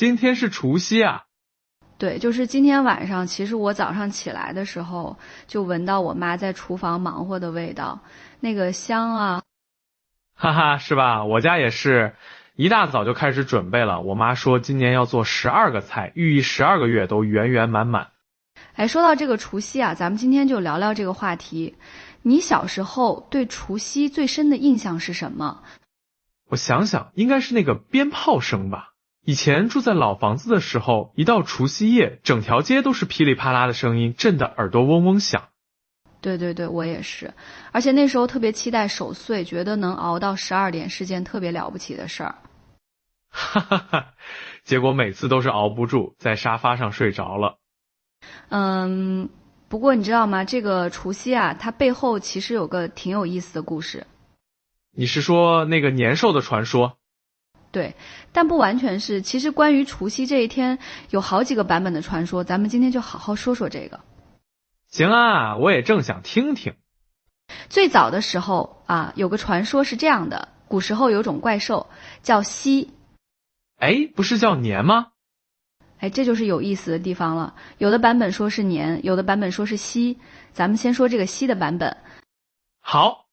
今天是除夕啊。对，就是今天晚上，其实我早上起来的时候就闻到我妈在厨房忙活的味道，那个香啊。哈哈，是吧？我家也是一大早就开始准备了。我妈说今年要做12个菜，寓意12个月都圆圆满满。哎，说到这个除夕啊，咱们今天就聊聊这个话题。你小时候对除夕最深的印象是什么？我想想，应该是那个鞭炮声吧。以前住在老房子的时候，一到除夕夜，整条街都是噼里啪啦的声音，震得耳朵嗡嗡响。对对对，我也是。而且那时候特别期待守岁，觉得能熬到12点是件特别了不起的事儿。哈哈哈，结果每次都是熬不住，在沙发上睡着了。不过你知道吗？这个除夕啊，它背后其实有个挺有意思的故事。你是说那个年兽的传说？对，但不完全是。其实关于除夕这一天，有好几个版本的传说，咱们今天就好好说说这个。行啊，我也正想听听。最早的时候啊，有个传说是这样的：古时候有种怪兽叫蜥。哎，不是叫年吗？哎，这就是有意思的地方了。有的版本说是年，有的版本说是蜥。咱们先说这个蜥的版本。好，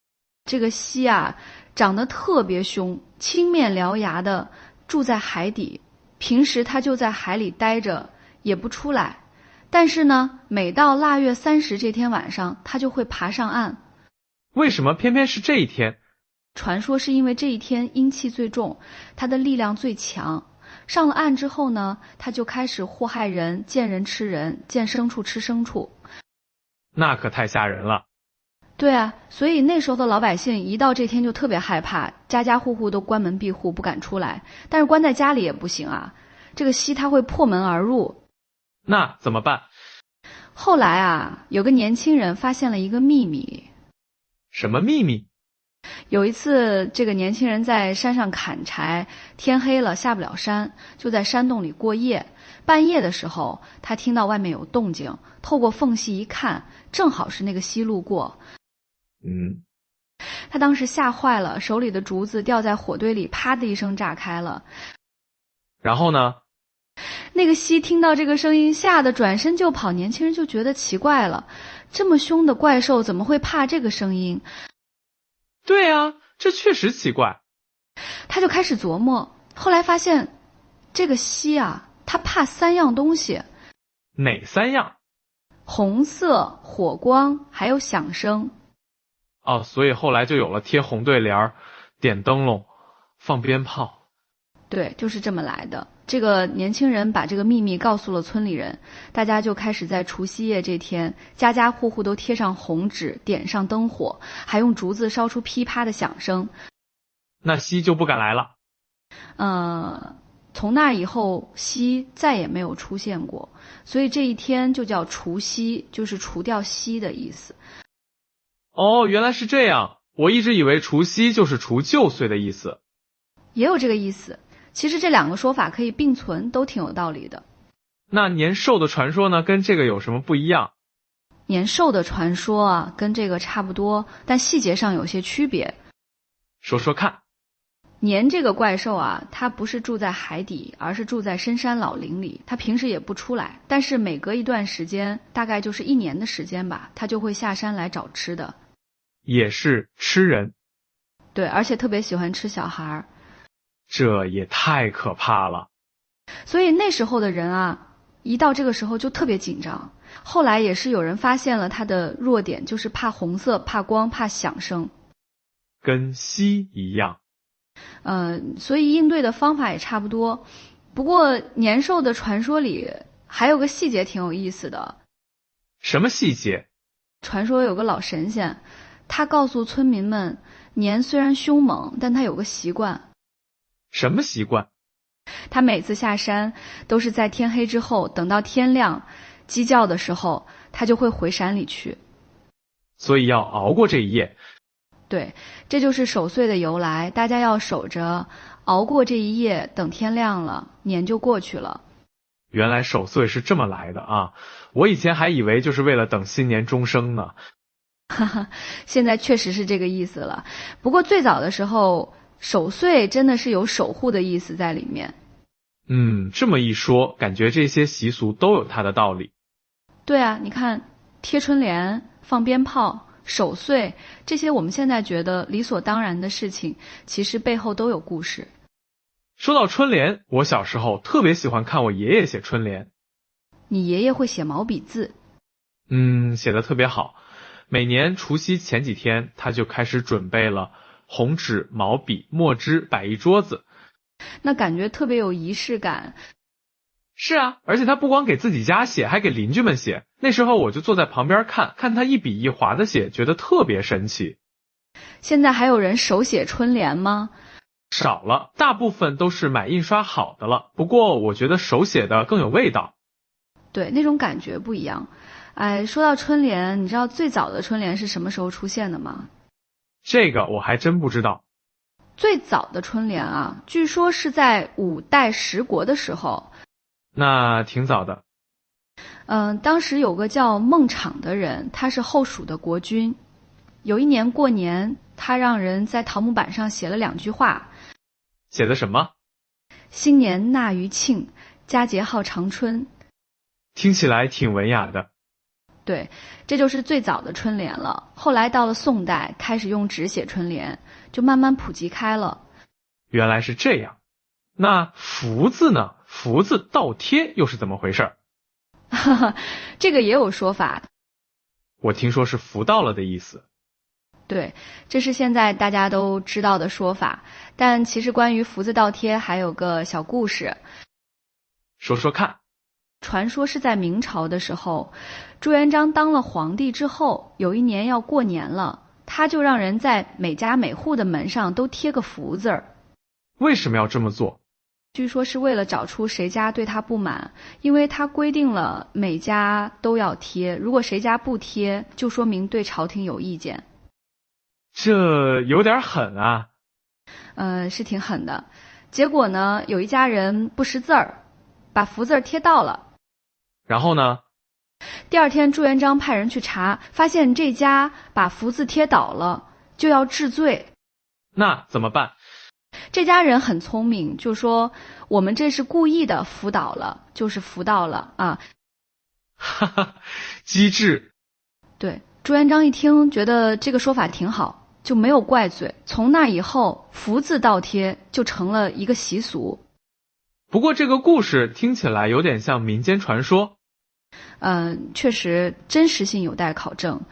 这个蜥啊，长得特别凶，青面獠牙的，住在海底。平时它就在海里待着，也不出来。但是呢，每到腊月30这天晚上，它就会爬上岸。为什么偏偏是这一天？传说是因为这一天阴气最重，它的力量最强。上了岸之后呢，它就开始祸害人，见人吃人，见牲畜吃牲畜。那可太吓人了。对啊，所以那时候的老百姓一到这天就特别害怕，家家户户都关门闭户，不敢出来。但是关在家里也不行啊，这个蜥它会破门而入。那怎么办？后来啊，有个年轻人发现了一个秘密。什么秘密？有一次，这个年轻人在山上砍柴，天黑了下不了山，就在山洞里过夜。半夜的时候，他听到外面有动静，透过缝隙一看，正好是那个蜥路过。他当时吓坏了，手里的竹子掉在火堆里，啪的一声炸开了。然后呢？那个蜥听到这个声音，吓得转身就跑。年轻人就觉得奇怪了，这么凶的怪兽怎么会怕这个声音？对啊，这确实奇怪。他就开始琢磨，后来发现这个蜥啊，它怕3样东西。哪3样？红色、火光还有响声。哦，所以后来就有了贴红对联、点灯笼、放鞭炮。对，就是这么来的。这个年轻人把这个秘密告诉了村里人，大家就开始在除夕夜这天，家家户户都贴上红纸，点上灯火，还用竹子烧出噼啪的响声。那蜥就不敢来了。从那以后，蜥再也没有出现过，所以这一天就叫除夕，就是除掉蜥的意思。哦，原来是这样，我一直以为除夕就是除旧岁的意思。也有这个意思。其实这2个说法可以并存，都挺有道理的。那年兽的传说呢，跟这个有什么不一样？年兽的传说啊，跟这个差不多，但细节上有些区别。说说看。年这个怪兽啊，它不是住在海底，而是住在深山老林里。它平时也不出来，但是每隔一段时间，大概就是1年的时间吧，它就会下山来找吃的。也是吃人。对，而且特别喜欢吃小孩。这也太可怕了。所以那时候的人啊，一到这个时候就特别紧张。后来也是有人发现了他的弱点，就是怕红色、怕光、怕响声。跟蜥一样。所以应对的方法也差不多。不过年兽的传说里还有个细节挺有意思的。什么细节？传说有个老神仙，他告诉村民们，年虽然凶猛，但他有个习惯。什么习惯？他每次下山都是在天黑之后，等到天亮鸡叫的时候，他就会回山里去。所以要熬过这一夜。对，这就是守岁的由来，大家要守着，熬过这一夜，等天亮了，年就过去了。原来守岁是这么来的啊！我以前还以为就是为了等新年钟声呢。哈哈，现在确实是这个意思了。不过最早的时候，守岁真的是有守护的意思在里面。这么一说，感觉这些习俗都有它的道理。对啊，你看贴春联、放鞭炮、守岁，这些我们现在觉得理所当然的事情，其实背后都有故事。说到春联，我小时候特别喜欢看我爷爷写春联。你爷爷会写毛笔字？写得特别好。每年除夕前几天，他就开始准备了红纸、毛笔、墨汁，摆一桌子。那感觉特别有仪式感。是啊，而且他不光给自己家写，还给邻居们写。那时候我就坐在旁边看他一笔一划的写，觉得特别神奇。现在还有人手写春联吗？少了，大部分都是买印刷好的了。不过我觉得手写的更有味道。对，那种感觉不一样。哎，说到春联，你知道最早的春联是什么时候出现的吗？这个我还真不知道。最早的春联啊，据说是在五代十国的时候。那挺早的。当时有个叫孟昶的人，他是后蜀的国君。有一年过年，他让人在桃木板上写了2句话。写的什么？新年纳余庆，佳节号长春。听起来挺文雅的。对，这就是最早的春联了。后来到了宋代，开始用纸写春联，就慢慢普及开了。原来是这样。那福字呢？福字倒贴又是怎么回事？这个也有说法。我听说是福到了的意思。对，这是现在大家都知道的说法。但其实关于福字倒贴还有个小故事。说说看。传说是在明朝的时候，朱元璋当了皇帝之后，有一年要过年了，他就让人在每家每户的门上都贴个福字儿。为什么要这么做？据说是为了找出谁家对他不满，因为他规定了每家都要贴，如果谁家不贴，就说明对朝廷有意见。这有点狠啊。是挺狠的。结果呢，有一家人不识字儿，把福字贴倒了。然后呢？第二天朱元璋派人去查，发现这家把福字贴倒了，就要治罪。那怎么办？这家人很聪明，就说我们这是故意的福倒了，就是福到了啊。哈哈，机智。对，朱元璋一听觉得这个说法挺好，就没有怪罪。从那以后，福字倒贴就成了一个习俗。不过这个故事听起来有点像民间传说。确实真实性有待考证，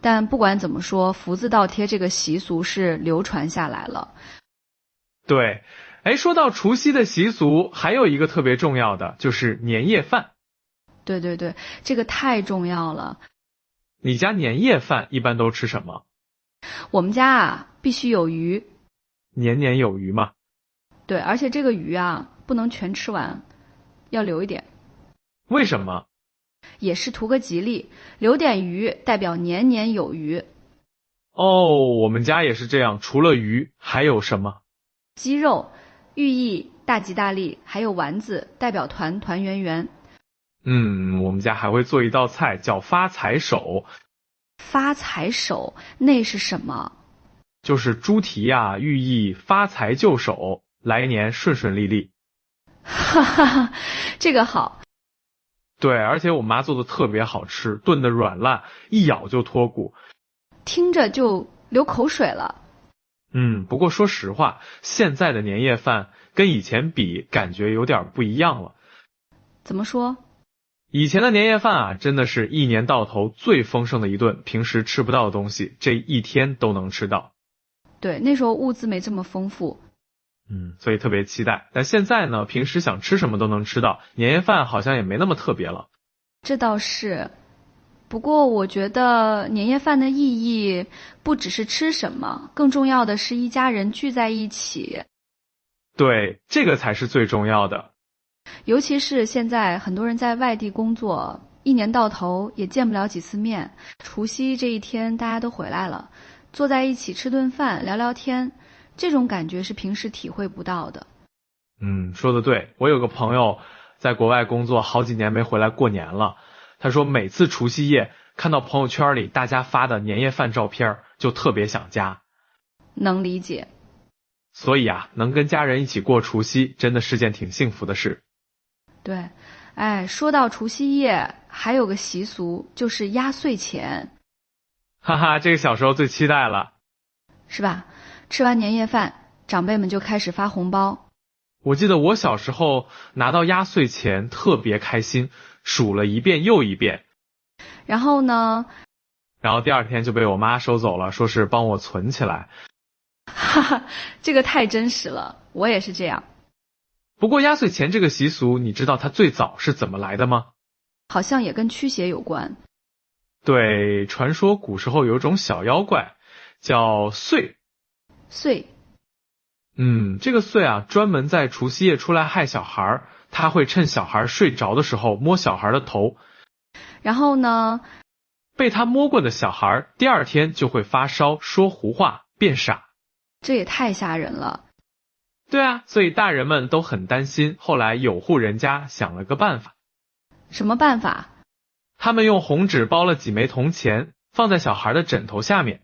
但不管怎么说，福字倒贴这个习俗是流传下来了。对，说到除夕的习俗，还有一个特别重要的，就是年夜饭。对对对，这个太重要了。你家年夜饭一般都吃什么？我们家啊，必须有鱼。年年有余嘛。对，而且这个鱼啊，不能全吃完，要留一点。为什么？也是图个吉利，留点鱼代表年年有余。哦，我们家也是这样，除了鱼还有什么？鸡肉，寓意大吉大利，还有丸子，代表团团圆圆。我们家还会做一道菜叫发财手。发财手那是什么？就是猪蹄呀，寓意发财就手，来年顺顺利利。哈哈，这个好。对，而且我妈做的特别好吃，炖的软烂，一咬就脱骨，听着就流口水了。不过说实话，现在的年夜饭跟以前比，感觉有点不一样了。怎么说？以前的年夜饭啊，真的是一年到头最丰盛的一顿，平时吃不到的东西，这一天都能吃到。对，那时候物资没这么丰富。所以特别期待。但现在呢，平时想吃什么都能吃到，年夜饭好像也没那么特别了。这倒是。不过我觉得年夜饭的意义不只是吃什么，更重要的是一家人聚在一起。对，这个才是最重要的。尤其是现在很多人在外地工作，一年到头也见不了几次面，除夕这一天大家都回来了，坐在一起吃顿饭聊聊天，这种感觉是平时体会不到的。说得对，我有个朋友在国外工作好几年没回来过年了，他说每次除夕夜看到朋友圈里大家发的年夜饭照片，就特别想家。能理解。所以啊，能跟家人一起过除夕，真的是件挺幸福的事。对，说到除夕夜，还有个习俗就是压岁钱，哈哈，这个小时候最期待了。是吧？吃完年夜饭，长辈们就开始发红包。我记得我小时候拿到压岁钱特别开心，数了一遍又一遍。然后呢？然后第二天就被我妈收走了，说是帮我存起来。哈哈，这个太真实了，我也是这样。不过压岁钱这个习俗，你知道它最早是怎么来的吗？好像也跟驱邪有关。对，传说古时候有一种小妖怪叫祟。祟。这个祟啊，专门在除夕夜出来害小孩，他会趁小孩睡着的时候摸小孩的头。然后呢？被他摸过的小孩，第二天就会发烧、说胡话、变傻。这也太吓人了。对啊，所以大人们都很担心。后来有户人家想了个办法。什么办法？他们用红纸包了几枚铜钱，放在小孩的枕头下面。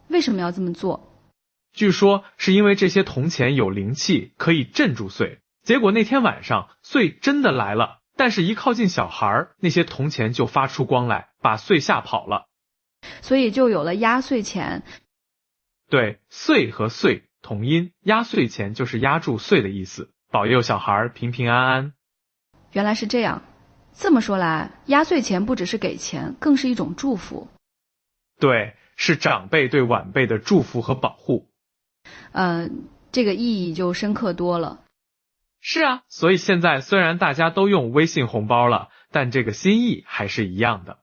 为什么要这么做？据说是因为这些铜钱有灵气，可以镇住祟。结果那天晚上，祟真的来了，但是一靠近小孩，那些铜钱就发出光来，把祟吓跑了。所以就有了压岁钱。对，岁和岁同音，压岁钱就是压住岁的意思，保佑小孩平平安安。原来是这样，这么说来，压岁钱不只是给钱，更是一种祝福。对，是长辈对晚辈的祝福和保护。这个意义就深刻多了。是啊，所以现在虽然大家都用微信红包了，但这个心意还是一样的。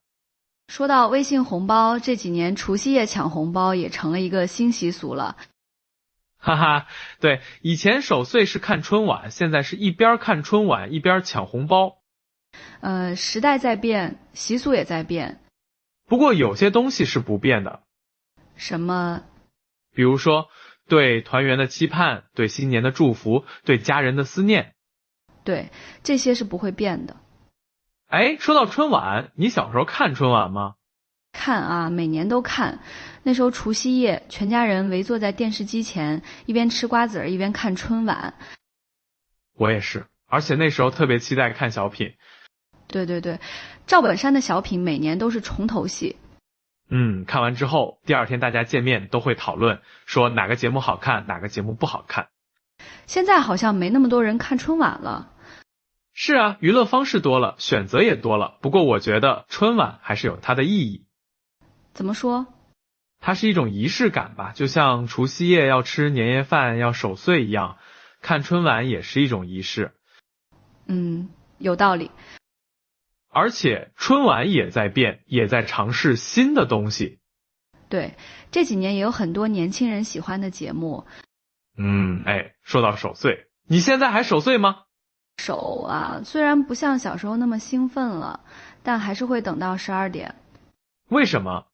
说到微信红包，这几年除夕夜抢红包也成了一个新习俗了。哈哈，对，以前守岁是看春晚，现在是一边看春晚一边抢红包。时代在变，习俗也在变。不过有些东西是不变的。什么？比如说对团圆的期盼，对新年的祝福，对家人的思念。对，这些是不会变的。说到春晚，你小时候看春晚吗？看啊，每年都看。那时候除夕夜，全家人围坐在电视机前，一边吃瓜子儿一边看春晚。我也是，而且那时候特别期待看小品。对，赵本山的小品每年都是重头戏。看完之后，第二天大家见面都会讨论，说哪个节目好看，哪个节目不好看。现在好像没那么多人看春晚了。是啊，娱乐方式多了，选择也多了。不过我觉得春晚还是有它的意义。怎么说？它是一种仪式感吧，就像除夕夜要吃年夜饭、要守岁一样，看春晚也是一种仪式。有道理。而且春晚也在变，也在尝试新的东西。对，这几年也有很多年轻人喜欢的节目。说到守岁，你现在还守岁吗？守啊，虽然不像小时候那么兴奋了，但还是会等到12点。为什么？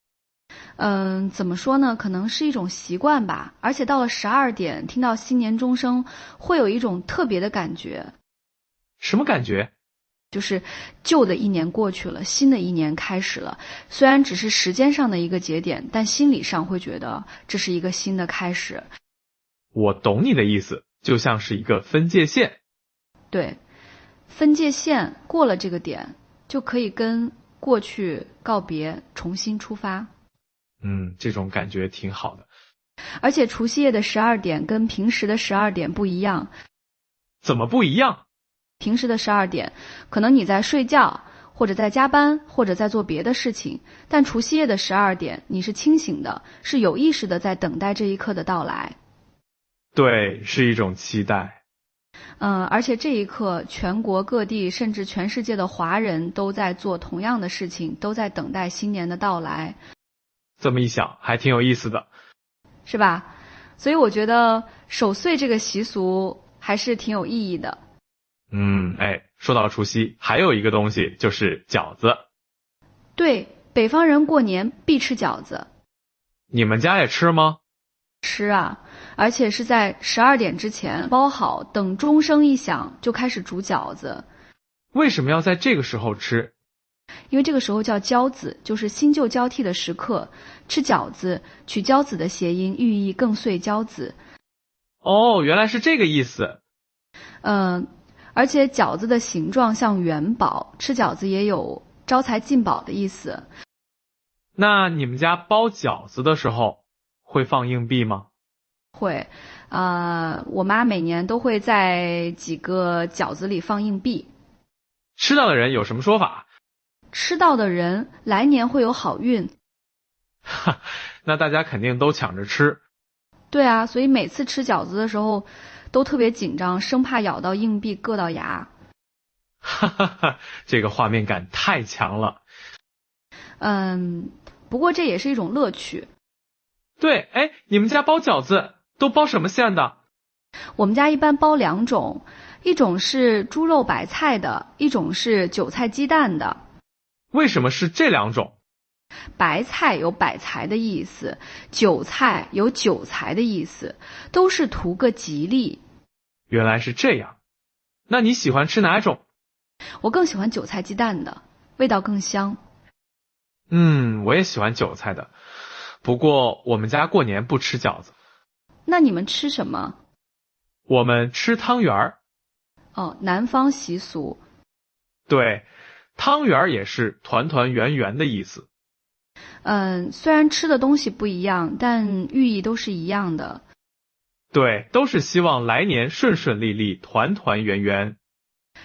怎么说呢？可能是一种习惯吧。而且到了12点，听到新年钟声，会有一种特别的感觉。什么感觉？就是旧的一年过去了，新的一年开始了。虽然只是时间上的一个节点，但心理上会觉得这是一个新的开始。我懂你的意思，就像是一个分界线。对，分界线过了这个点，就可以跟过去告别，重新出发。这种感觉挺好的。而且除夕夜的12点跟平时的12点不一样。怎么不一样？平时的12点，可能你在睡觉，或者在加班，或者在做别的事情，但除夕夜的12点，你是清醒的，是有意识的在等待这一刻的到来。对，是一种期待。而且这一刻，全国各地甚至全世界的华人都在做同样的事情，都在等待新年的到来。这么一想，还挺有意思的，是吧？所以我觉得守岁这个习俗还是挺有意义的。说到除夕，还有一个东西就是饺子。对，北方人过年必吃饺子。你们家也吃吗？吃啊，而且是在12点之前包好，等钟声一响就开始煮饺子。为什么要在这个时候吃？因为这个时候叫交子，就是新旧交替的时刻，吃饺子取交子的谐音，寓意更岁交子。哦，原来是这个意思。而且饺子的形状像元宝，吃饺子也有招财进宝的意思。那你们家包饺子的时候会放硬币吗？会，我妈每年都会在几个饺子里放硬币。吃到的人有什么说法？吃到的人来年会有好运。哈，那大家肯定都抢着吃。对啊，所以每次吃饺子的时候都特别紧张，生怕咬到硬币硌到牙。哈哈哈，这个画面感太强了。不过这也是一种乐趣。对，哎，你们家包饺子都包什么馅的？我们家一般包2种，一种是猪肉白菜的，一种是韭菜鸡蛋的。为什么是这2种？白菜有百财的意思，韭菜有久财的意思，都是图个吉利。原来是这样。那你喜欢吃哪种？我更喜欢韭菜鸡蛋的，味道更香。我也喜欢韭菜的，不过我们家过年不吃饺子。那你们吃什么？我们吃汤圆儿。哦，南方习俗。对，汤圆儿也是团团圆圆的意思。虽然吃的东西不一样，但寓意都是一样的。对，都是希望来年顺顺利利，团团圆圆。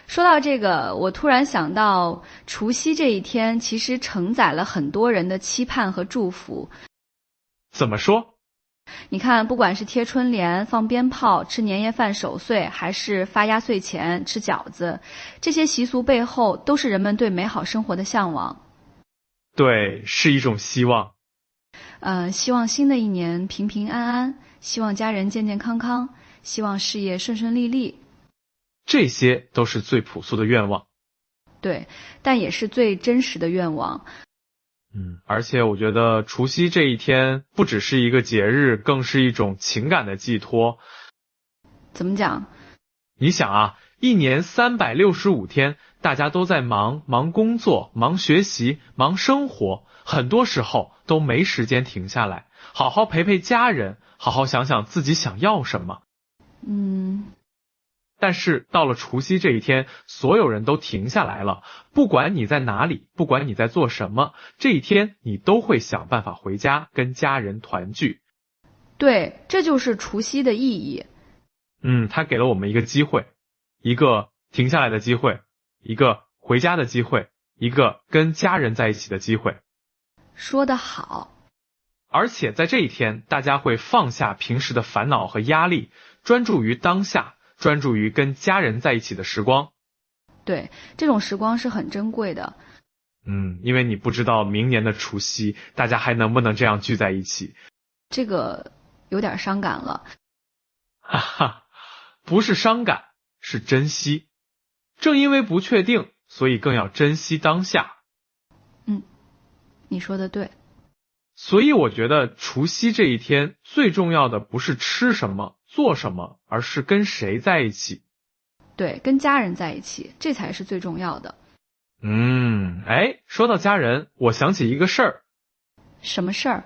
说到这个，我突然想到，除夕这一天其实承载了很多人的期盼和祝福。怎么说？你看，不管是贴春联、放鞭炮、吃年夜饭守岁，还是发压岁钱、吃饺子，这些习俗背后都是人们对美好生活的向往。对，是一种希望。希望新的一年平平安安，希望家人健健康康，希望事业顺顺利利。这些都是最朴素的愿望。对，但也是最真实的愿望。而且我觉得除夕这一天不只是一个节日，更是一种情感的寄托。怎么讲？你想啊，一年365天，大家都在忙工作、忙学习、忙生活，很多时候都没时间停下来，好好陪陪家人，好好想想自己想要什么。但是到了除夕这一天，所有人都停下来了，不管你在哪里，不管你在做什么，这一天你都会想办法回家跟家人团聚。对，这就是除夕的意义。它给了我们一个机会，一个停下来的机会，一个回家的机会，一个跟家人在一起的机会。说得好。而且在这一天，大家会放下平时的烦恼和压力，专注于当下，专注于跟家人在一起的时光。对，这种时光是很珍贵的。因为你不知道明年的除夕，大家还能不能这样聚在一起。这个有点伤感了。哈哈，不是伤感，是珍惜。正因为不确定，所以更要珍惜当下。你说的对。所以我觉得除夕这一天最重要的不是吃什么做什么，而是跟谁在一起。对，跟家人在一起，这才是最重要的。说到家人，我想起一个事儿。什么事儿？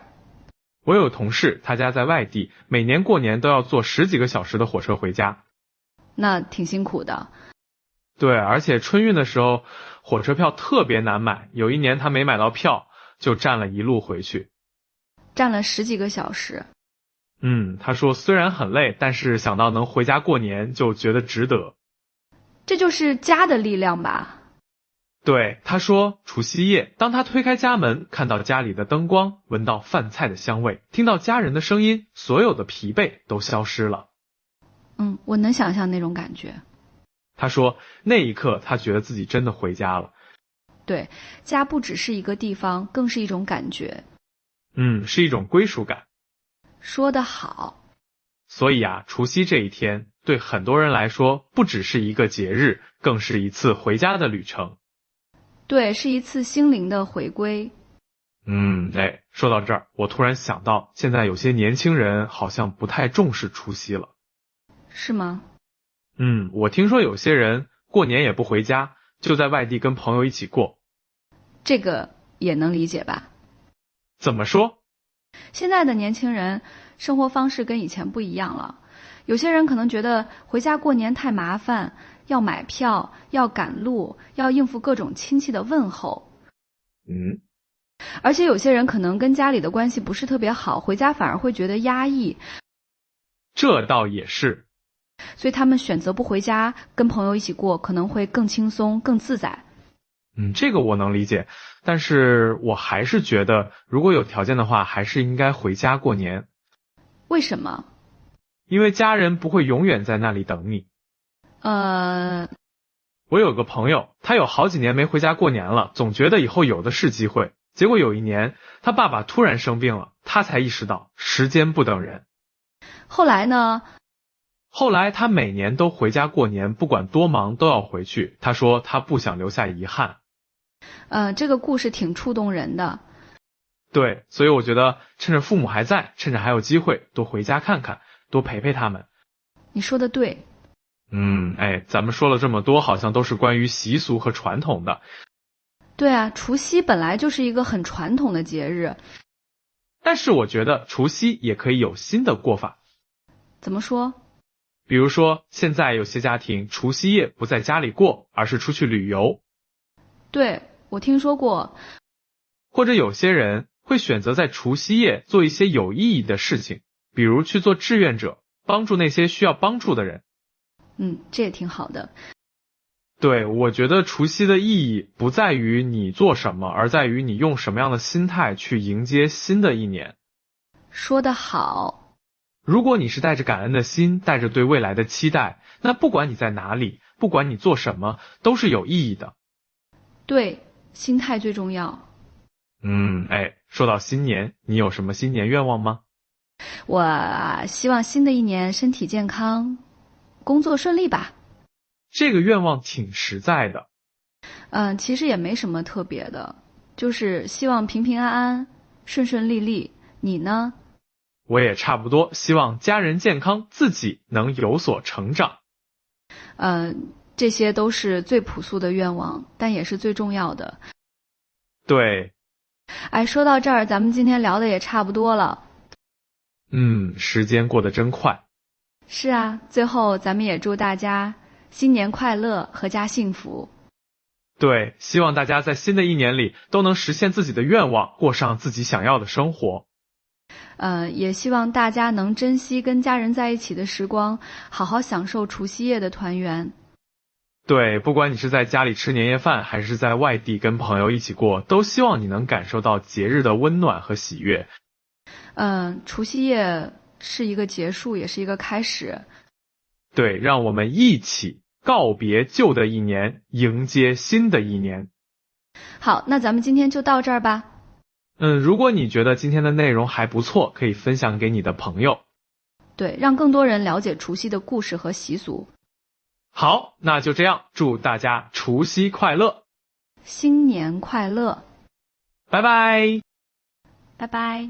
我有同事，他家在外地，每年过年都要坐10几个小时的火车回家。那挺辛苦的。对，而且春运的时候，火车票特别难买，有一年他没买到票，就站了一路回去。站了10几个小时。他说虽然很累，但是想到能回家过年，就觉得值得。这就是家的力量吧。对，他说除夕夜，当他推开家门，看到家里的灯光，闻到饭菜的香味，听到家人的声音，所有的疲惫都消失了。我能想象那种感觉。他说那一刻他觉得自己真的回家了。对，家不只是一个地方，更是一种感觉。是一种归属感。说得好。所以除夕这一天对很多人来说不只是一个节日，更是一次回家的旅程。对，是一次心灵的回归。说到这儿，我突然想到，现在有些年轻人好像不太重视除夕了。是吗？我听说有些人过年也不回家，就在外地跟朋友一起过。这个也能理解吧？怎么说？现在的年轻人生活方式跟以前不一样了，有些人可能觉得回家过年太麻烦，要买票，要赶路，要应付各种亲戚的问候。而且有些人可能跟家里的关系不是特别好，回家反而会觉得压抑。这倒也是。所以他们选择不回家，跟朋友一起过，可能会更轻松、更自在。这个我能理解，但是我还是觉得，如果有条件的话，还是应该回家过年。为什么？因为家人不会永远在那里等你。我有个朋友，他有好几年没回家过年了，总觉得以后有的是机会。结果有一年，他爸爸突然生病了，他才意识到时间不等人。后来呢？后来他每年都回家过年，不管多忙都要回去。他说他不想留下遗憾。这个故事挺触动人的。对，所以我觉得趁着父母还在，趁着还有机会，多回家看看，多陪陪他们。你说的对。咱们说了这么多，好像都是关于习俗和传统的。对啊，除夕本来就是一个很传统的节日。但是我觉得除夕也可以有新的过法。怎么说？比如说，现在有些家庭除夕夜不在家里过，而是出去旅游。对，我听说过。或者有些人会选择在除夕夜做一些有意义的事情，比如去做志愿者，帮助那些需要帮助的人。这也挺好的。对，我觉得除夕的意义不在于你做什么，而在于你用什么样的心态去迎接新的一年。说得好。如果你是带着感恩的心，带着对未来的期待，那不管你在哪里，不管你做什么，都是有意义的。对，心态最重要。说到新年，你有什么新年愿望吗？我希望新的一年身体健康，工作顺利吧。这个愿望挺实在的。其实也没什么特别的，就是希望平平安安，顺顺利利。你呢？我也差不多，希望家人健康，自己能有所成长。这些都是最朴素的愿望，但也是最重要的。对。说到这儿，咱们今天聊的也差不多了。时间过得真快。是啊，最后咱们也祝大家新年快乐，阖家幸福。对，希望大家在新的一年里都能实现自己的愿望，过上自己想要的生活。也希望大家能珍惜跟家人在一起的时光，好好享受除夕夜的团圆。对，不管你是在家里吃年夜饭，还是在外地跟朋友一起过，都希望你能感受到节日的温暖和喜悦。除夕夜是一个结束，也是一个开始。对，让我们一起告别旧的一年，迎接新的一年。好，那咱们今天就到这儿吧。如果你觉得今天的内容还不错，可以分享给你的朋友。对，让更多人了解除夕的故事和习俗。好，那就这样，祝大家除夕快乐，新年快乐，拜拜，拜拜。